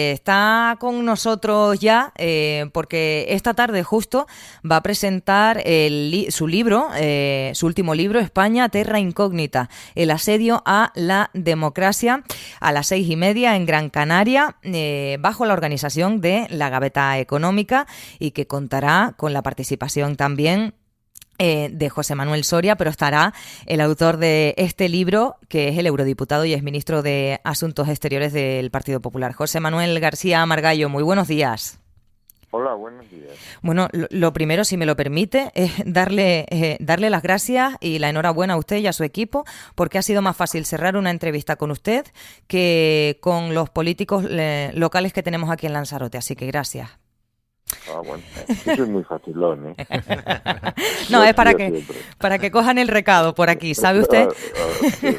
Está con nosotros ya porque esta tarde justo va a presentar su libro, su último libro, España, Terra Incógnita, el asedio a la democracia, a las 6:30 en Gran Canaria, bajo la organización de la Gaveta Económica, y que contará con la participación también de José Manuel Soria, pero estará el autor de este libro, que es el eurodiputado y exministro de Asuntos Exteriores del Partido Popular, José Manuel García Margallo. Muy buenos días. Hola, buenos días. Bueno, lo primero, si me lo permite, es darle las gracias y la enhorabuena a usted y a su equipo, porque ha sido más fácil cerrar una entrevista con usted que con los políticos locales que tenemos aquí en Lanzarote. Así que gracias. Bueno, eso es muy facilón, ¿eh? No, Lo ha es sido siempre. para que cojan el recado por aquí, ¿sabe usted? Sí.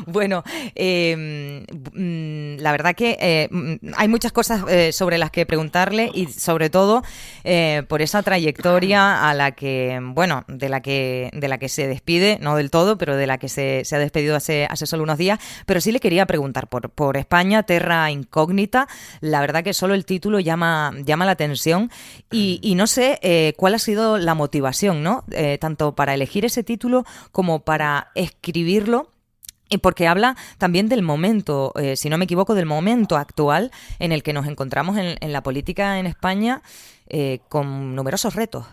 Bueno, la verdad que hay muchas cosas sobre las que preguntarle, y sobre todo por esa trayectoria a la que, bueno, de la que se despide, no del todo, pero de la que se ha despedido hace solo unos días. Pero sí le quería preguntar por España, Terra Incógnita. La verdad que solo el título llama la atención, y no sé cuál ha sido la motivación, ¿no? Tanto para elegir ese título como para escribirlo. Y porque habla también del momento, si no me equivoco, del momento actual en el que nos encontramos en la política en España, con numerosos retos.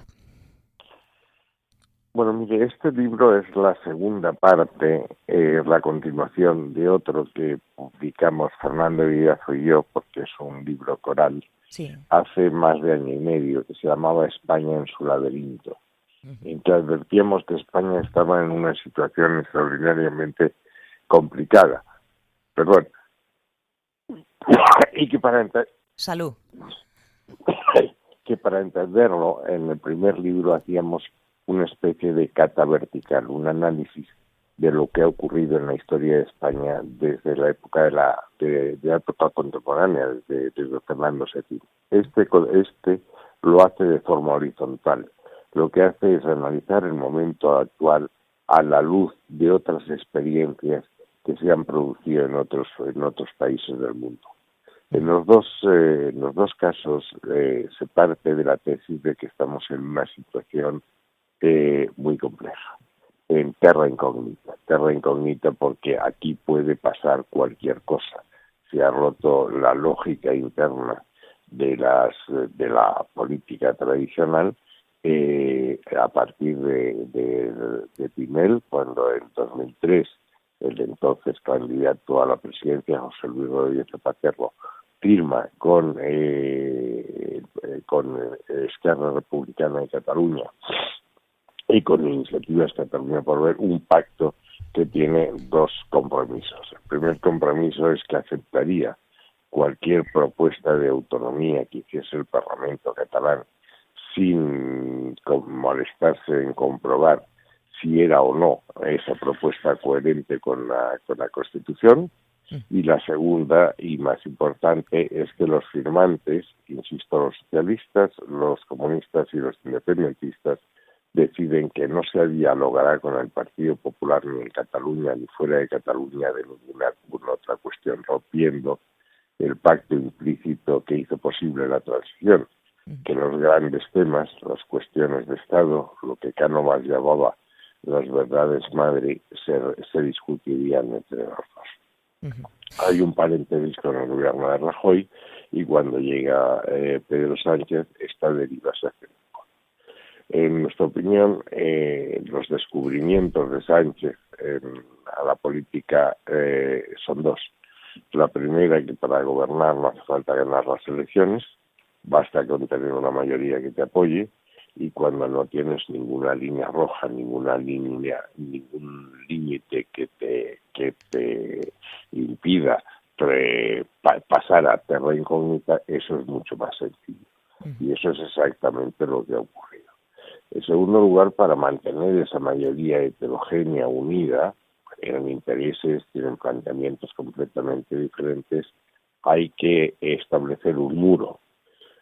Bueno, mire, este libro es la segunda parte, la continuación de otro que publicamos Fernando Villazo y yo, porque es un libro coral, Sí. hace más de año y medio, que se llamaba España en su laberinto, en que advertíamos que España estaba en una situación extraordinariamente complicada, perdón, y que Salud. que para entenderlo, en el primer libro hacíamos una especie de cata vertical, un análisis de lo que ha ocurrido en la historia de España desde la época de la época contemporánea, desde Fernando VII. Este lo hace de forma horizontal. Lo que hace es analizar el momento actual a la luz de otras experiencias que se han producido en otros países del mundo. En los dos casos se parte de la tesis de que estamos en una situación muy compleja, en terra incógnita porque aquí puede pasar cualquier cosa. Se ha roto la lógica interna de la política tradicional a partir de Pinel, cuando en 2003 el entonces candidato a la presidencia, José Luis Rodríguez Zapatero, firma con Esquerra Republicana de Cataluña y con Iniciativas Cataluña por Ver un pacto que tiene dos compromisos. El primer compromiso es que aceptaría cualquier propuesta de autonomía que hiciese el Parlamento catalán sin molestarse en comprobar si era o no esa propuesta coherente con la Constitución. Y la segunda y más importante es que los firmantes, insisto, los socialistas, los comunistas y los independentistas, deciden que no se dialogará con el Partido Popular ni en Cataluña ni fuera de Cataluña de ninguna otra cuestión, rompiendo el pacto implícito que hizo posible la transición, que los grandes temas, las cuestiones de Estado, lo que Cánovas llamaba las verdades madre, se discutirían entre los dos. Hay un paréntesis con el gobierno de Rajoy, y cuando llega Pedro Sánchez, esta deriva se hace. En nuestra opinión, los descubrimientos de Sánchez a la política son dos. La primera, que para gobernar no hace falta ganar las elecciones, basta con tener una mayoría que te apoye, y cuando no tienes ninguna línea roja, ningún límite que te impida pasar a terra incógnita, eso es mucho más sencillo. Y eso es exactamente lo que ha ocurrido. En segundo lugar, para mantener esa mayoría heterogénea, unida, tienen intereses, tienen planteamientos completamente diferentes, hay que establecer un muro,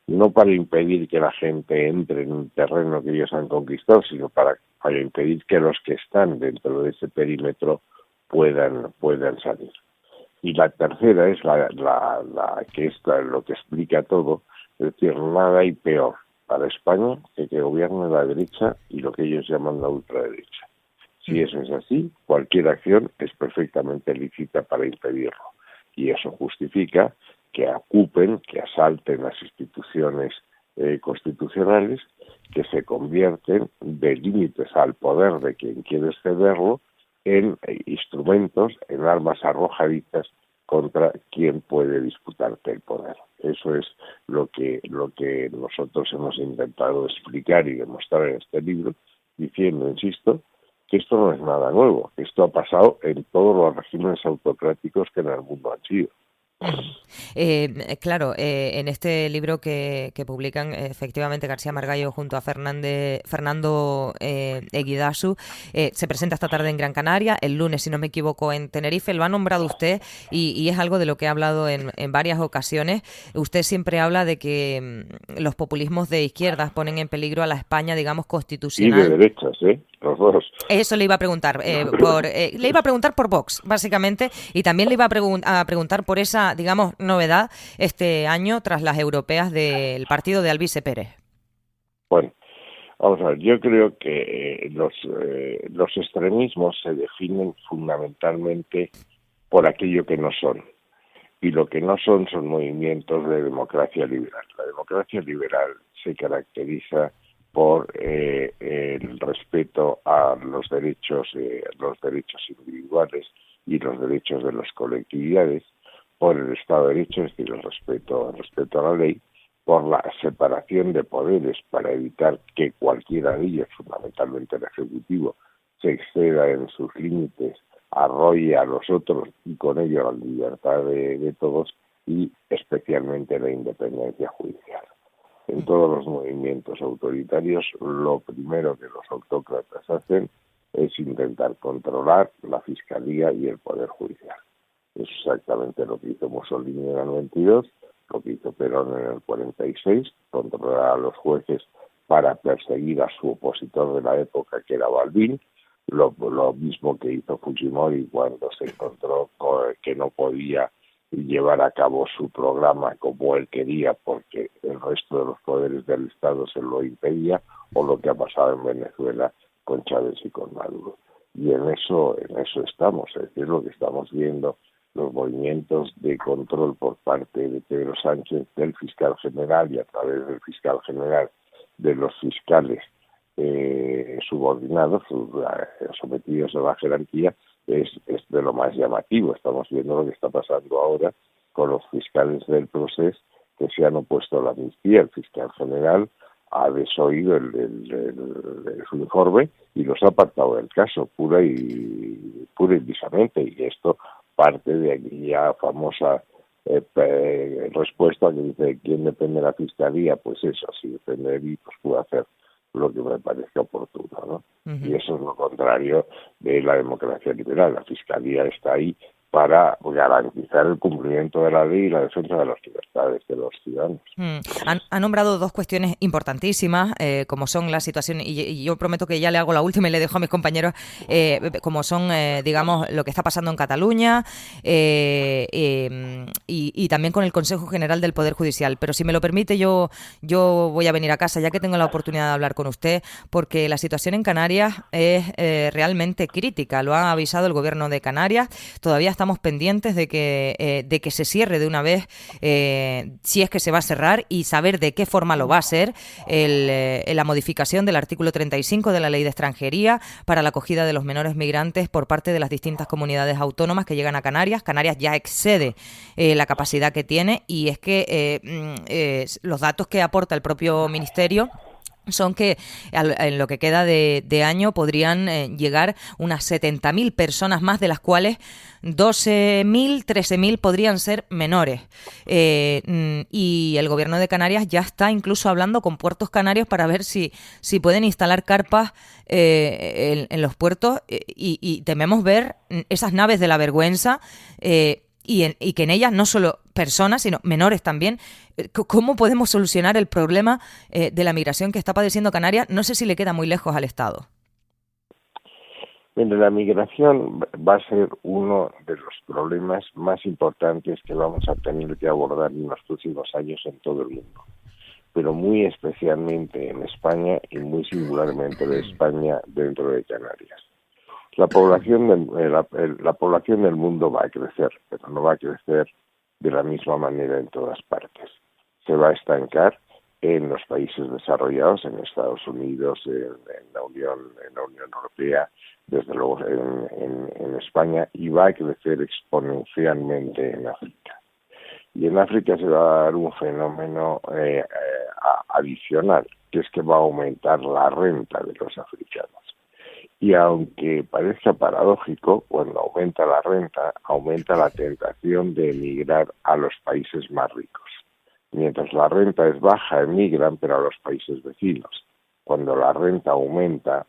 no para impedir que la gente entre en un terreno que ellos han conquistado, sino para impedir que los que están dentro de ese perímetro puedan salir. Y la tercera es la que es lo que explica todo, es decir, nada hay peor para España que gobierne la derecha y lo que ellos llaman la ultraderecha. Si eso es así, cualquier acción es perfectamente lícita para impedirlo. Y eso justifica que ocupen, que asalten las instituciones constitucionales, que se convierten de límites al poder de quien quiere excederlo en instrumentos, en armas arrojadizas contra quien puede disputarte el poder. Eso es lo que nosotros hemos intentado explicar y demostrar en este libro, diciendo, insisto, que esto no es nada nuevo, que esto ha pasado en todos los regímenes autocráticos que en el mundo han sido. Claro, en este libro que publican efectivamente García Margallo junto a Fernando Eguidazu, se presenta esta tarde en Gran Canaria, el lunes, si no me equivoco, en Tenerife. Lo ha nombrado usted y es algo de lo que ha hablado en varias ocasiones. Usted siempre habla de que los populismos de izquierdas ponen en peligro a la España, digamos, constitucional. Y de derechas, los dos. Eso le iba a preguntar. Le iba a preguntar por Vox, básicamente, y también le iba a preguntar por esa, digamos, novedad este año tras las europeas del partido de Alvise Pérez. Bueno, vamos a ver, yo creo que los extremismos se definen fundamentalmente por aquello que no son. Y lo que no son movimientos de democracia liberal. La democracia liberal se caracteriza por el respeto a los derechos individuales y los derechos de las colectividades, por el Estado de Derecho, es decir, el respeto a la ley, por la separación de poderes para evitar que cualquiera de ellos, fundamentalmente el Ejecutivo, se exceda en sus límites, arrolle a los otros y con ello la libertad de todos, y especialmente la independencia judicial. En todos los movimientos autoritarios, lo primero que los autócratas hacen es intentar controlar la Fiscalía y el Poder Judicial. Es exactamente lo que hizo Mussolini en el 22, lo que hizo Perón en el 46, controlar a los jueces para perseguir a su opositor de la época, que era Balbín, lo mismo que hizo Fujimori cuando se encontró que no podía llevar a cabo su programa como él quería porque el resto de los poderes del Estado se lo impedía, o lo que ha pasado en Venezuela con Chávez y con Maduro. Y en eso estamos, es decir, lo que estamos viendo, los movimientos de control por parte de Pedro Sánchez, del fiscal general, y a través del fiscal general de los fiscales subordinados, sometidos a la jerarquía, es de lo más llamativo. Estamos viendo lo que está pasando ahora con los fiscales del proceso que se han opuesto a la amnistía. El fiscal general ha desoído su informe y los ha apartado del caso pura y lisamente, y esto parte de aquella famosa respuesta que dice: ¿quién depende de la fiscalía? Pues eso, si depende de mí, pues puedo hacer lo que me parezca oportuno, ¿no? Uh-huh. Y eso es lo contrario de la democracia liberal. La Fiscalía está ahí para garantizar el cumplimiento de la ley y la defensa de las libertades de los ciudadanos. Ha nombrado dos cuestiones importantísimas, como son la situación, y yo prometo que ya le hago la última y le dejo a mis compañeros, como son, digamos, lo que está pasando en Cataluña y también con el Consejo General del Poder Judicial. Pero si me lo permite, yo voy a venir a casa, ya que tengo la oportunidad de hablar con usted, porque la situación en Canarias es realmente crítica. Lo ha avisado el Gobierno de Canarias. Todavía estamos pendientes de que se cierre de una vez, si es que se va a cerrar, y saber de qué forma lo va a hacer la modificación del artículo 35 de la Ley de Extranjería para la acogida de los menores migrantes por parte de las distintas comunidades autónomas que llegan a Canarias. Canarias ya excede la capacidad que tiene, y es que los datos que aporta el propio Ministerio son que en lo que queda de año podrían llegar unas 70.000 personas más, de las cuales 12.000, 13.000 podrían ser menores. Y el Gobierno de Canarias ya está incluso hablando con puertos canarios para ver si pueden instalar carpas en los puertos, y tememos ver esas naves de la vergüenza, y que en ellas no solo personas, sino menores también. ¿Cómo podemos solucionar el problema de la migración que está padeciendo Canarias? No sé si le queda muy lejos al Estado. Mire, la migración va a ser uno de los problemas más importantes que vamos a tener que abordar en los próximos años en todo el mundo, pero muy especialmente en España y muy singularmente de España dentro de Canarias. La población la población del mundo va a crecer, pero no va a crecer de la misma manera en todas partes. Se va a estancar en los países desarrollados, en Estados Unidos, en la Unión Europea, desde luego en España, y va a crecer exponencialmente en África. Y en África se va a dar un fenómeno adicional, que es que va a aumentar la renta de los africanos. Y aunque parezca paradójico, cuando aumenta la renta, aumenta la tentación de emigrar a los países más ricos. Mientras la renta es baja, emigran, pero a los países vecinos. Cuando la renta aumenta,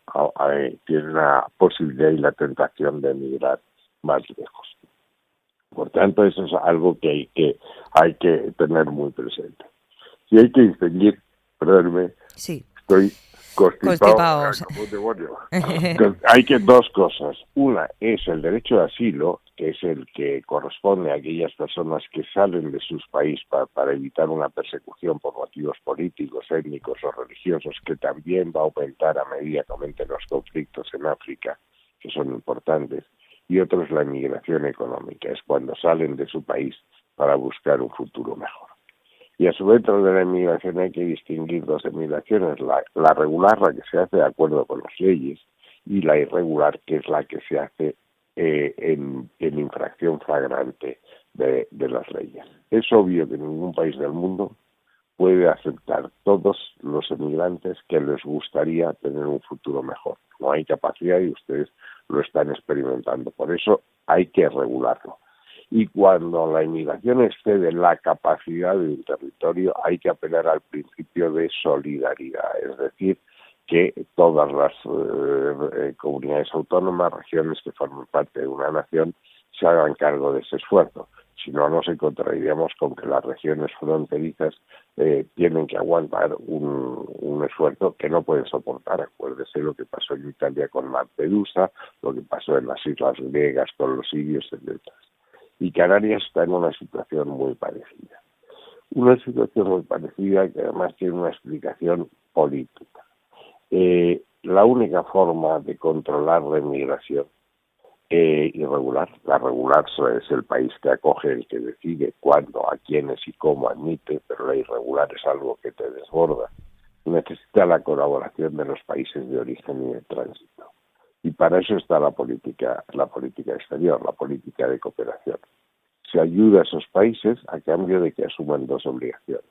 tiene la posibilidad y la tentación de emigrar más lejos. Por tanto, eso es algo que hay que tener muy presente. Si hay que distinguir, perdóneme, sí. Estoy constipado como un demonio. Hay dos cosas. Una es el derecho de asilo, que es el que corresponde a aquellas personas que salen de sus países para evitar una persecución por motivos políticos, étnicos o religiosos, que también va a aumentar a medida que aumenten los conflictos en África, que son importantes. Y otro es la inmigración económica, es cuando salen de su país para buscar un futuro mejor. Y a su vez, dentro de la inmigración hay que distinguir dos inmigraciones, la regular, la que se hace de acuerdo con las leyes, y la irregular, que es la que se hace en infracción flagrante de las leyes. Es obvio que ningún país del mundo puede aceptar todos los inmigrantes que les gustaría tener un futuro mejor. No hay capacidad y ustedes lo están experimentando. Por eso hay que regularlo. Y cuando la inmigración excede la capacidad de un territorio, hay que apelar al principio de solidaridad, es decir, que todas las comunidades autónomas, regiones que forman parte de una nación, se hagan cargo de ese esfuerzo. Si no, nos encontraríamos con que las regiones fronterizas tienen que aguantar un esfuerzo que no pueden soportar. Acuérdese lo que pasó en Italia con Lampedusa, lo que pasó en las islas griegas con los sirios, etc. Y Canarias está en una situación muy parecida. Una situación muy parecida que además tiene una explicación política. La única forma de controlar la inmigración irregular, la regular es el país que acoge, el que decide cuándo, a quiénes y cómo admite, pero la irregular es algo que te desborda. Necesita la colaboración de los países de origen y de tránsito. Y para eso está la política exterior, la política de cooperación. Se ayuda a esos países a cambio de que asuman dos obligaciones.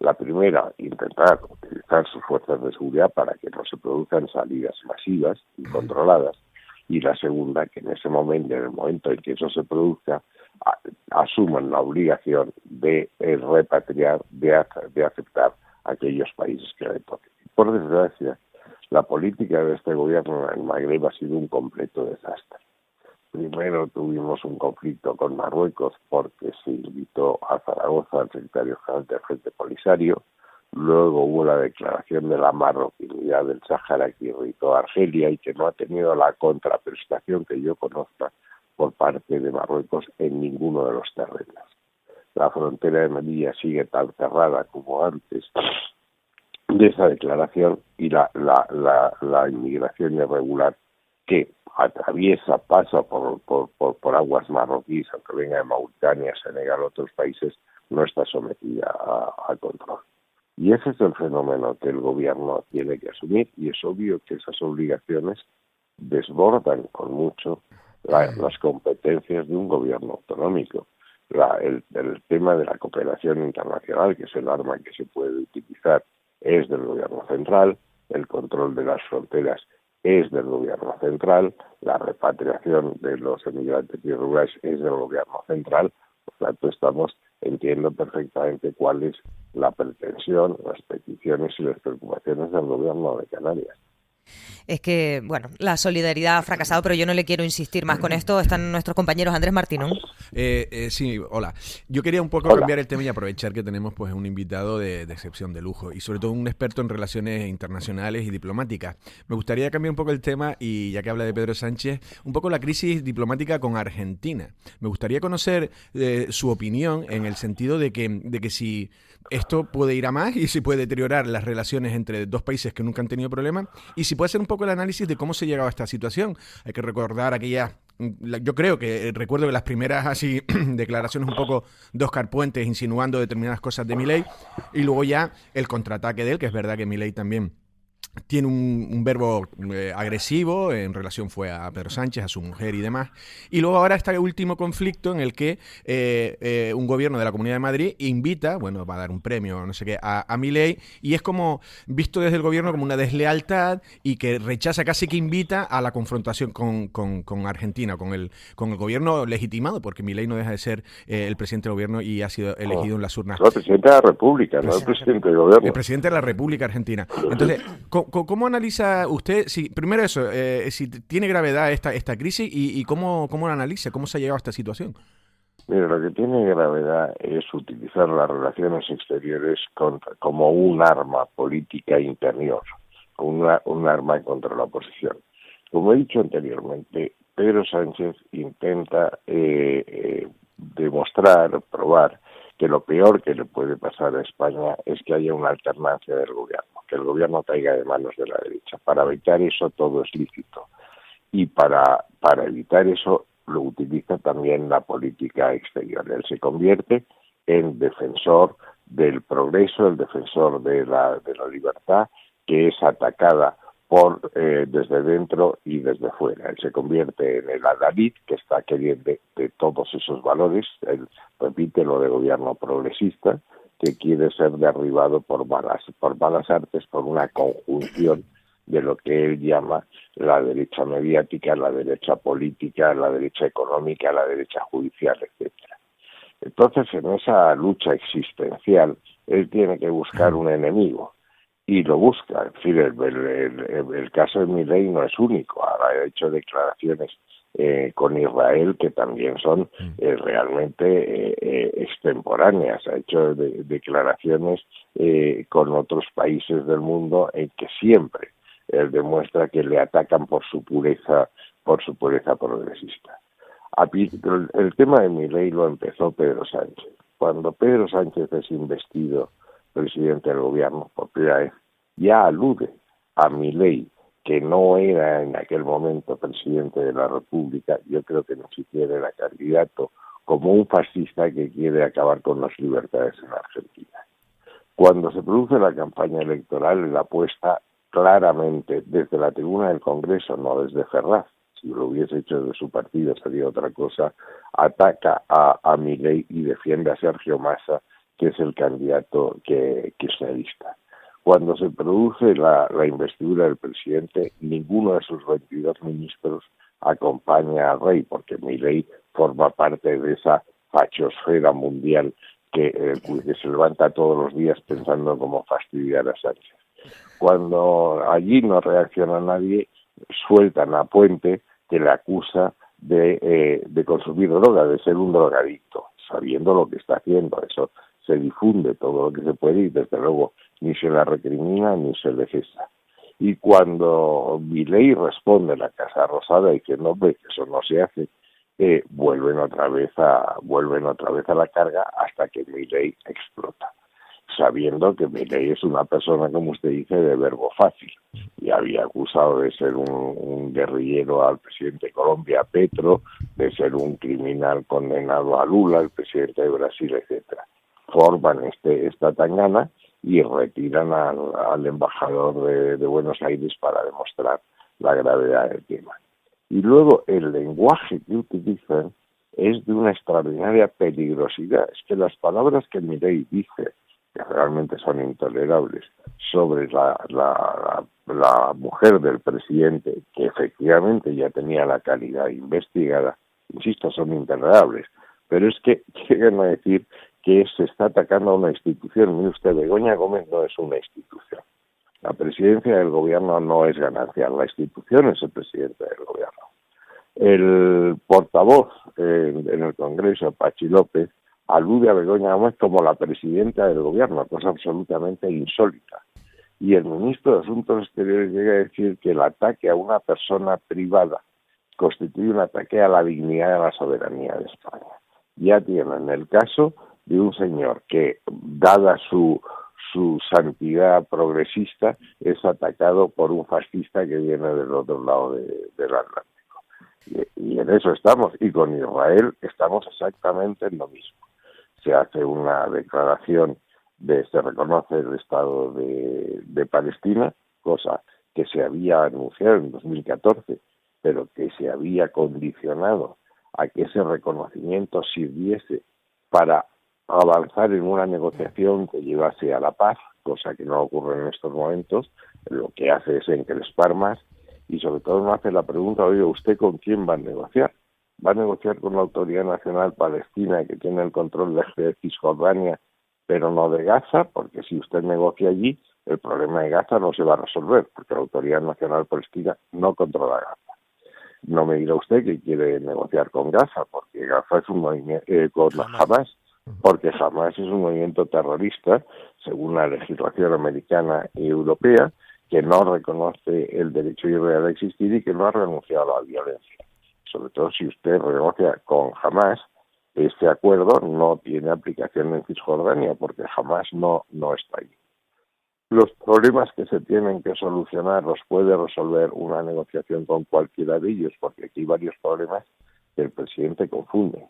La primera, intentar utilizar sus fuerzas de seguridad para que no se produzcan salidas masivas y controladas. Y la segunda, que en ese momento, en el momento en que eso se produzca, asuman la obligación de repatriar, de aceptar a aquellos países que le toquen. Por desgracia, la política de este gobierno en el Magreb ha sido un completo desastre. Primero tuvimos un conflicto con Marruecos porque se invitó a Zaragoza al secretario general del Frente Polisario. Luego hubo la declaración de la marroquinidad del Sáhara que irritó a Argelia y que no ha tenido la contraprestación que yo conozca por parte de Marruecos en ninguno de los terrenos. La frontera de Melilla sigue tan cerrada como antes de esa declaración y la inmigración irregular que pasa por aguas marroquíes, aunque venga de Mauritania, Senegal, otros países, no está sometida a control. Y ese es el fenómeno que el gobierno tiene que asumir, y es obvio que esas obligaciones desbordan con mucho las competencias de un gobierno autonómico. El tema de la cooperación internacional, que es el arma que se puede utilizar, es del gobierno central, el control de las fronteras es del gobierno central, la repatriación de los emigrantes irregulares es del gobierno central. Por tanto, entiendo perfectamente cuál es la pretensión, las peticiones y las preocupaciones del gobierno de Canarias. Es que, bueno, la solidaridad ha fracasado, pero yo no le quiero insistir más con esto. Están nuestros compañeros Andrés Martínez. Sí, hola. Yo quería un poco cambiar el tema y aprovechar que tenemos pues un invitado de excepción, de lujo, y sobre todo un experto en relaciones internacionales y diplomáticas. Me gustaría cambiar un poco el tema y, ya que habla de Pedro Sánchez, un poco la crisis diplomática con Argentina. Me gustaría conocer su opinión en el sentido de que si esto puede ir a más y si puede deteriorar las relaciones entre dos países que nunca han tenido problemas, y si puede hacer un poco el análisis de cómo se llegaba a esta situación. Hay que recordar yo creo que recuerdo que las primeras así declaraciones un poco de Óscar Puentes insinuando determinadas cosas de Milei, y luego ya el contraataque de él, que es verdad que Milei también tiene un verbo agresivo en relación fue a Pedro Sánchez, a su mujer y demás. Y luego ahora está el último conflicto en el que un gobierno de la Comunidad de Madrid invita, bueno, va a dar un premio, no sé qué, a Milei, y es como visto desde el gobierno como una deslealtad y que rechaza, casi que invita a la confrontación con Argentina, con el gobierno legitimado, porque Milei no deja de ser el presidente del gobierno y ha sido elegido en las urnas. No, el presidente de la República, no el presidente del gobierno. El presidente de la República Argentina. Entonces, ¿cómo analiza usted, primero eso, si tiene gravedad esta crisis y cómo la analiza, cómo se ha llegado a esta situación? Mira, lo que tiene gravedad es utilizar las relaciones exteriores como un arma política interior, un arma contra la oposición. Como he dicho anteriormente, Pedro Sánchez intenta demostrar, probar que lo peor que le puede pasar a España es que haya una alternancia del gobierno, que el gobierno caiga de manos de la derecha. Para evitar eso todo es lícito. Y para evitar eso lo utiliza también la política exterior. Él se convierte en defensor del progreso, el defensor de la libertad, que es atacada desde dentro y desde fuera. Él se convierte en el adalid que está queriendo de todos esos valores. Él repite lo de gobierno progresista, que quiere ser derribado por malas artes, por una conjunción de lo que él llama la derecha mediática, la derecha política, la derecha económica, la derecha judicial, etcétera. Entonces, en esa lucha existencial, él tiene que buscar un enemigo. Y lo busca. En fin, el caso de Milei no es único. Ahora ha hecho declaraciones con Israel que también son realmente extemporáneas. Ha hecho declaraciones con otros países del mundo en que siempre él demuestra que le atacan por su pureza progresista. El tema de Milei lo empezó Pedro Sánchez. Cuando Pedro Sánchez es investido presidente del gobierno por primera vez, ya alude a Milei, que no era en aquel momento presidente de la República. Yo creo que ni siquiera era candidato, como un fascista que quiere acabar con las libertades en Argentina. Cuando se produce la campaña electoral, la apuesta claramente desde la tribuna del Congreso, no desde Ferraz. Si lo hubiese hecho desde su partido sería otra cosa. Ataca a Milei y defiende a Sergio Massa, que es el candidato kirchnerista. Cuando se produce la investidura del presidente, ninguno de sus 22 ministros acompaña al rey, porque Milei forma parte de esa fachosfera mundial que se levanta todos los días pensando cómo fastidiar a Sánchez. Cuando allí no reacciona nadie, sueltan a Puente, que le acusa de consumir droga, de ser un drogadicto, sabiendo lo que está haciendo. Eso se difunde todo lo que se puede y desde luego ni se la recrimina ni se le cesa. Y cuando Milei responde en la Casa Rosada diciendo que eso no se hace, vuelven otra vez a la carga hasta que Milei explota, sabiendo que Milei es una persona, como usted dice, de verbo fácil, y había acusado de ser un guerrillero al presidente de Colombia, Petro, de ser un criminal condenado a Lula, el presidente de Brasil, etcétera. Forman esta tangana y retiran al embajador de Buenos Aires para demostrar la gravedad del tema. Y luego el lenguaje que utilizan es de una extraordinaria peligrosidad. Es que las palabras que Milei dice, que realmente son intolerables, sobre la mujer del presidente, que efectivamente ya tenía la calidad investigada, insisto, son intolerables. Pero es que llegan a decir que se está atacando a una institución. Mire usted, Begoña Gómez no es una institución. La presidencia del gobierno no es ganancia, la institución es el presidente del gobierno. El portavoz en el Congreso, Pachi López, alude a Begoña Gómez como la presidenta del gobierno, cosa absolutamente insólita. Y el ministro de Asuntos Exteriores llega a decir que el ataque a una persona privada constituye un ataque a la dignidad de la soberanía de España. Ya tienen el caso de un señor que, dada su santidad progresista, es atacado por un fascista que viene del otro lado del Atlántico. Y en eso estamos. Y con Israel estamos exactamente en lo mismo. Se hace una declaración se reconoce el Estado de Palestina, cosa que se había anunciado en 2014, pero que se había condicionado a que ese reconocimiento sirviese para avanzar en una negociación que llevase a la paz, cosa que no ocurre en estos momentos. Lo que hace es encrespar más y sobre todo nos hace la pregunta: oye, ¿usted con quién va a negociar? ¿Va a negociar con la Autoridad Nacional Palestina, que tiene el control de Cisjordania, pero no de Gaza? Porque si usted negocia allí, el problema de Gaza no se va a resolver, porque la Autoridad Nacional Palestina no controla Gaza. No me dirá usted que quiere negociar con Gaza, porque Gaza es un movimiento con Hamas, porque Hamas es un movimiento terrorista, según la legislación americana y europea, que no reconoce el derecho de Israel a existir y que no ha renunciado a la violencia. Sobre todo si usted negocia con Hamas, este acuerdo no tiene aplicación en Cisjordania, porque Hamas no está allí. Los problemas que se tienen que solucionar los puede resolver una negociación con cualquiera de ellos, porque aquí hay varios problemas que el presidente confunde.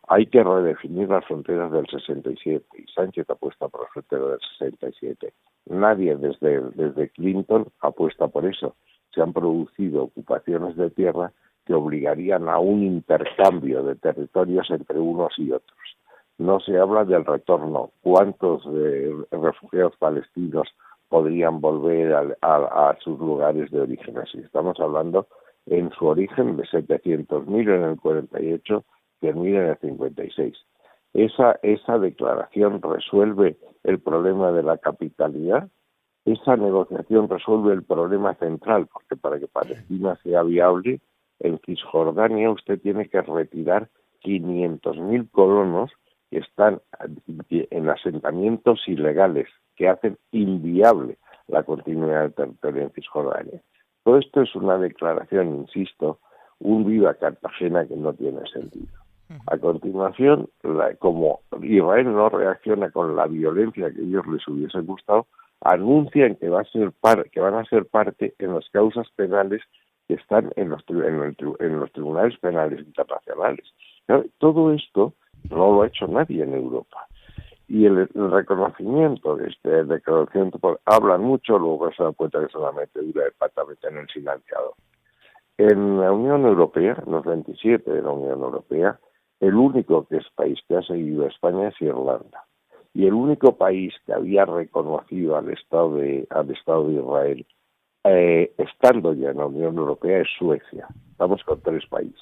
Hay que redefinir las fronteras del 67 y Sánchez apuesta por la frontera del 67. Nadie desde Clinton apuesta por eso. Se han producido ocupaciones de tierra que obligarían a un intercambio de territorios entre unos y otros. No se habla del retorno. ¿Cuántos refugiados palestinos podrían volver a sus lugares de origen? Así estamos hablando en su origen de 700.000 en el 48, 100.000 en el 56. Esa declaración resuelve el problema de la capitalidad. Esa negociación resuelve el problema central, porque para que Palestina sea viable, en Cisjordania usted tiene que retirar 500.000 colonos que están en asentamientos ilegales, que hacen inviable la continuidad del territorio en Cisjordania. Todo esto es una declaración, insisto, un viva Cartagena que no tiene sentido. A continuación, como Israel no reacciona con la violencia que ellos les hubiese gustado, anuncian que van a ser parte en las causas penales que están en los tribunales penales internacionales. Todo esto no lo ha hecho nadie en Europa. Y el reconocimiento de este reconocimiento, hablan mucho, luego se dan cuenta que solamente dura el patamente en el silenciador. En la Unión Europea, en los 27 de la Unión Europea, el único país que ha seguido a España es Irlanda. Y el único país que había reconocido al Estado de Israel, estando ya en la Unión Europea, es Suecia. Estamos con 3 países.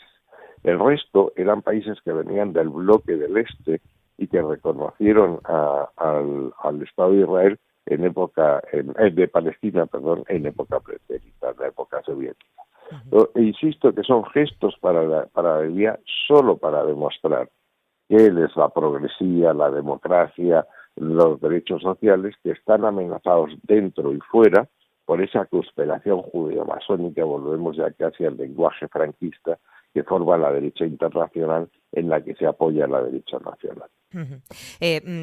El resto eran países que venían del bloque del Este y que reconocieron al Estado de Israel de Palestina, en época pretérita, en la época soviética. Insisto que son gestos para la idea, solo para demostrar que él es la progresía, la democracia, los derechos sociales que están amenazados dentro y fuera por esa conspiración judeo-masónica. Volvemos ya casi al lenguaje franquista que forma la derecha internacional, en la que se apoya la derecha nacional.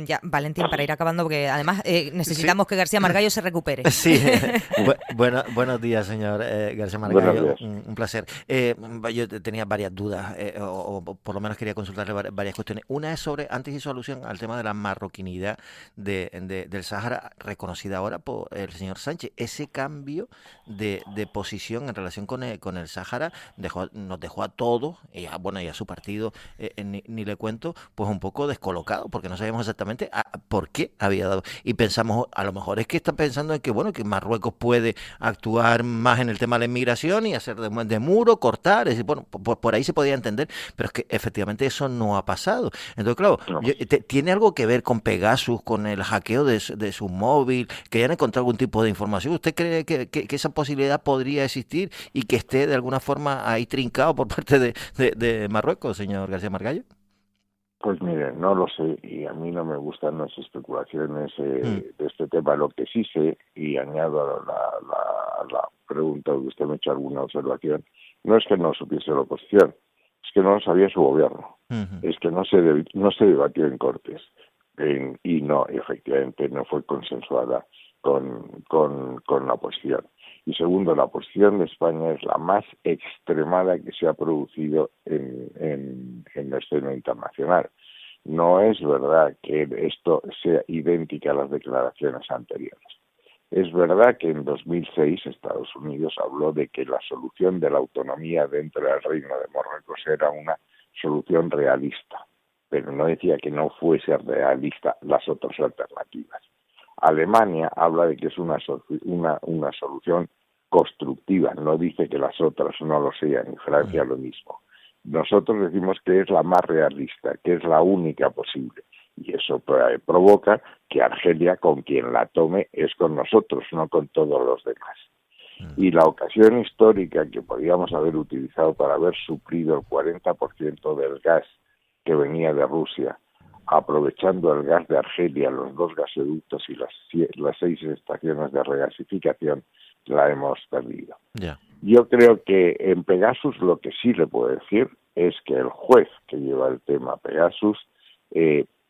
Ya, Valentín, para ir acabando, porque además necesitamos que García Margallo se recupere. Sí, buenos días, señor García Margallo, un placer. Yo tenía varias dudas, o por lo menos quería consultarle varias cuestiones. Una es sobre, antes hizo alusión al tema de la marroquinidad del Sáhara, reconocida ahora por el señor Sánchez. Ese cambio de posición en relación con el Sáhara nos dejó a todos, y a su partido, ni le cuento, pues un poco descolocado. descolocado porque no sabíamos exactamente por qué había dado. Y pensamos, a lo mejor es que está pensando en que, bueno, que Marruecos puede actuar más en el tema de la inmigración y hacer de muro, cortar, es decir, bueno, por ahí se podía entender, pero es que efectivamente eso no ha pasado. Entonces, claro, No. ¿tiene algo que ver con Pegasus, con el hackeo de su móvil, que hayan encontrado algún tipo de información? ¿Usted cree que esa posibilidad podría existir y que esté de alguna forma ahí trincado por parte de Marruecos, señor García Margallo? Pues mire, no lo sé, y a mí no me gustan las especulaciones de este tema. Lo que sí sé, y añado a la pregunta que usted me ha hecho alguna observación, no es que no supiese la oposición, es que no lo sabía su gobierno, es que no se debatió en Cortes, y no, efectivamente, no fue consensuada con la oposición. Y segundo, la posición de España es la más extremada que se ha producido en la escena internacional. No es verdad que esto sea idéntica a las declaraciones anteriores. Es verdad que en 2006 Estados Unidos habló de que la solución de la autonomía dentro del Reino de Marruecos era una solución realista, pero no decía que no fuese realista las otras alternativas. Alemania habla de que es una solución constructiva, no dice que las otras no lo sean, y Francia lo mismo. Nosotros decimos que es la más realista, que es la única posible, y eso provoca que Argelia, con quien la tome, es con nosotros, no con todos los demás. Y la ocasión histórica que podíamos haber utilizado para haber suplido el 40% del gas que venía de Rusia, aprovechando el gas de Argelia, los 2 gasoductos y las 6 estaciones de regasificación, la hemos perdido. Yeah. Yo creo que en Pegasus lo que sí le puedo decir es que el juez que lleva el tema Pegasus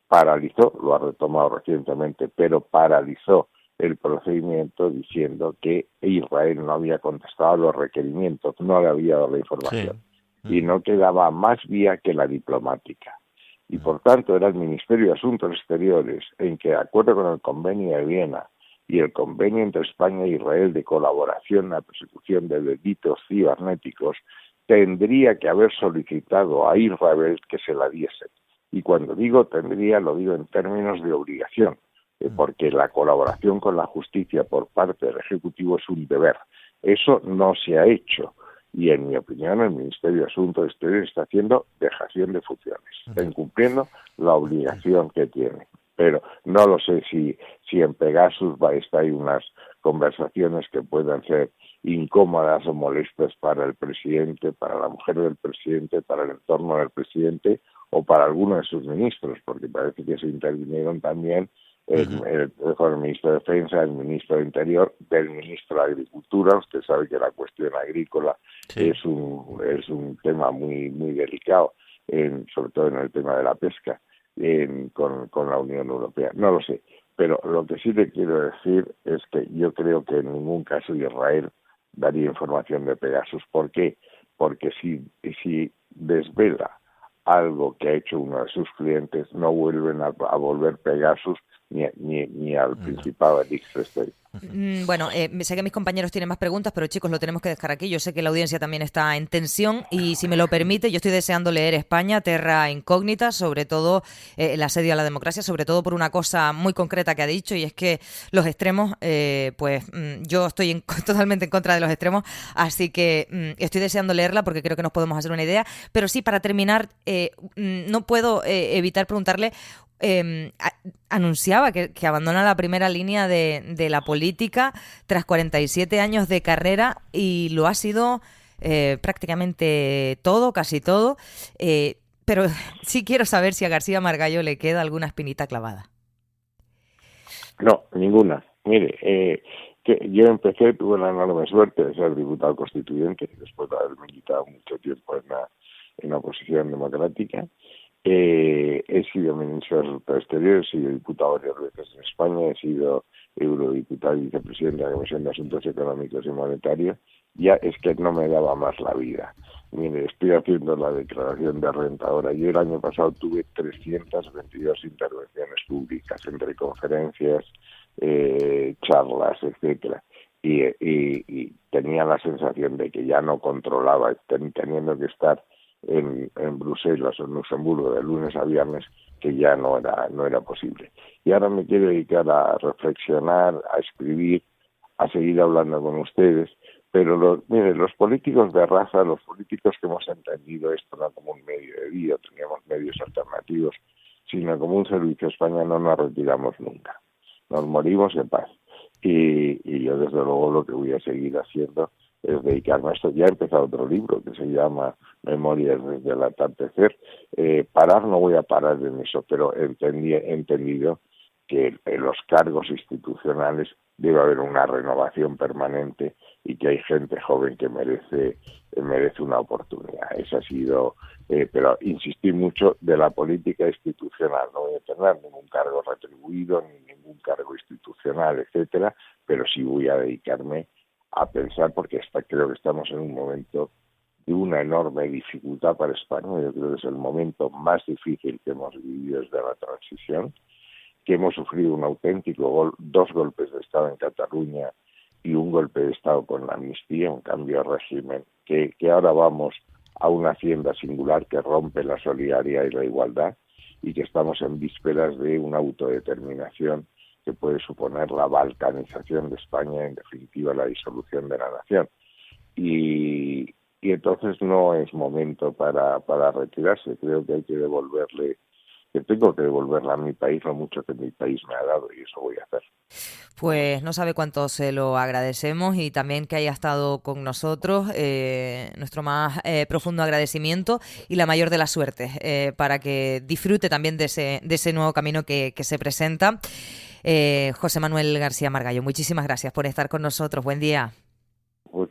paralizó, lo ha retomado recientemente, pero paralizó el procedimiento diciendo que Israel no había contestado a los requerimientos, no le había dado la información, y no quedaba más vía que la diplomática. Y por tanto era el Ministerio de Asuntos Exteriores en que, de acuerdo con el Convenio de Viena y el Convenio entre España e Israel de colaboración en la persecución de delitos cibernéticos, tendría que haber solicitado a Israel que se la diese. Y cuando digo tendría, lo digo en términos de obligación, porque la colaboración con la justicia por parte del Ejecutivo es un deber. Eso no se ha hecho. Y en mi opinión el Ministerio de Asuntos Exteriores está haciendo dejación de funciones, está incumpliendo la obligación que tiene. Pero no lo sé si en Pegasus hay unas conversaciones que puedan ser incómodas o molestas para el presidente, para la mujer del presidente, para el entorno del presidente o para alguno de sus ministros, porque parece que se intervinieron también el ministro de Defensa, el ministro de Interior, del ministro de Agricultura. Usted sabe que la cuestión agrícola es un tema muy delicado, sobre todo en el tema de la pesca, con la Unión Europea. No lo sé, pero lo que sí le quiero decir es que yo creo que en ningún caso Israel daría información de Pegasus. ¿Por qué? Porque si desvela algo que ha hecho uno de sus clientes, no vuelven a volver Pegasus ni al Principado de Liechtenstein. Bueno, sé que mis compañeros tienen más preguntas, pero chicos, lo tenemos que dejar aquí. Yo sé que la audiencia también está en tensión y si me lo permite, yo estoy deseando leer España, Terra Incógnita, sobre todo el asedio a la democracia, sobre todo por una cosa muy concreta que ha dicho, y es que los extremos, yo estoy totalmente en contra de los extremos, así que estoy deseando leerla porque creo que nos podemos hacer una idea. Pero sí, para terminar, no puedo evitar preguntarle. Anunciaba que abandona la primera línea de la política tras 47 años de carrera y lo ha sido prácticamente todo, casi todo, pero sí quiero saber si a García Margallo le queda alguna espinita clavada. No, ninguna. Mire, que yo tuve la enorme suerte de ser diputado constituyente después de haber militado mucho tiempo en la oposición democrática. He sido ministro de Asuntos Exteriores, he sido diputado varias veces en España, he sido eurodiputado y vicepresidente de la Comisión de Asuntos Económicos y Monetarios. Ya es que no me daba más la vida. Mire, estoy haciendo la declaración de renta ahora. Yo el año pasado tuve 322 intervenciones públicas, entre conferencias, charlas, etcétera. Y tenía la sensación de que ya no controlaba, teniendo que estar en Bruselas o en Luxemburgo de lunes a viernes, que ya no era posible. Y ahora me quiero dedicar a reflexionar, a escribir, a seguir hablando con ustedes, pero miren, los políticos de raza, los políticos que hemos entendido esto no como un medio de vida, teníamos medios alternativos, sino como un servicio a España, no nos retiramos nunca. Nos morimos en paz. Y yo, desde luego, lo que voy a seguir haciendo es dedicarme a esto. Ya he empezado otro libro que se llama Memorias desde el atardecer. Parar no voy a parar en eso, pero he entendido que en los cargos institucionales debe haber una renovación permanente y que hay gente joven que merece una oportunidad. Esa ha sido, pero insistí mucho de la política institucional. No voy a tener ningún cargo retribuido, ni ningún cargo institucional, etcétera, pero sí voy a dedicarme a pensar, porque creo que estamos en un momento de una enorme dificultad para España. Yo creo que es el momento más difícil que hemos vivido desde la transición, que hemos sufrido un auténtico dos golpes de Estado en Cataluña y un golpe de Estado con la amnistía, un cambio de régimen, que ahora vamos a una hacienda singular que rompe la solidaridad y la igualdad, y que estamos en vísperas de una autodeterminación que puede suponer la balcanización de España, en definitiva la disolución de la nación. Y entonces no es momento para retirarse. Creo que hay que tengo que devolverle a mi país lo mucho que mi país me ha dado, y eso voy a hacer. Pues no sabe cuánto se lo agradecemos, y también que haya estado con nosotros. Nuestro más profundo agradecimiento y la mayor de las suertes para que disfrute también de ese nuevo camino que se presenta. José Manuel García Margallo, muchísimas gracias por estar con nosotros. Buen día.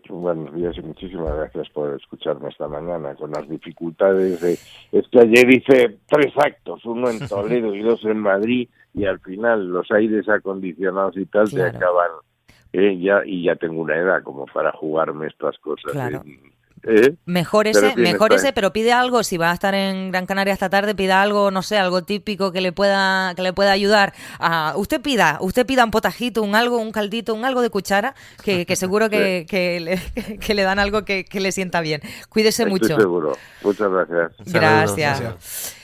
Buenos días y muchísimas gracias por escucharme esta mañana con las dificultades es que ayer hice 3 actos, uno en Toledo y 2 en Madrid, y al final los aires acondicionados y tal, claro, te acaban ya tengo una edad como para jugarme estas cosas. Claro. Mejor ese, pero pide algo. Si va a estar en Gran Canaria esta tarde, pida algo, no sé, algo típico que le pueda ayudar. Usted pida un potajito, un caldito, un algo de cuchara, que seguro que le dan algo que le sienta bien. Cuídese mucho. Estoy seguro. Muchas gracias. Gracias.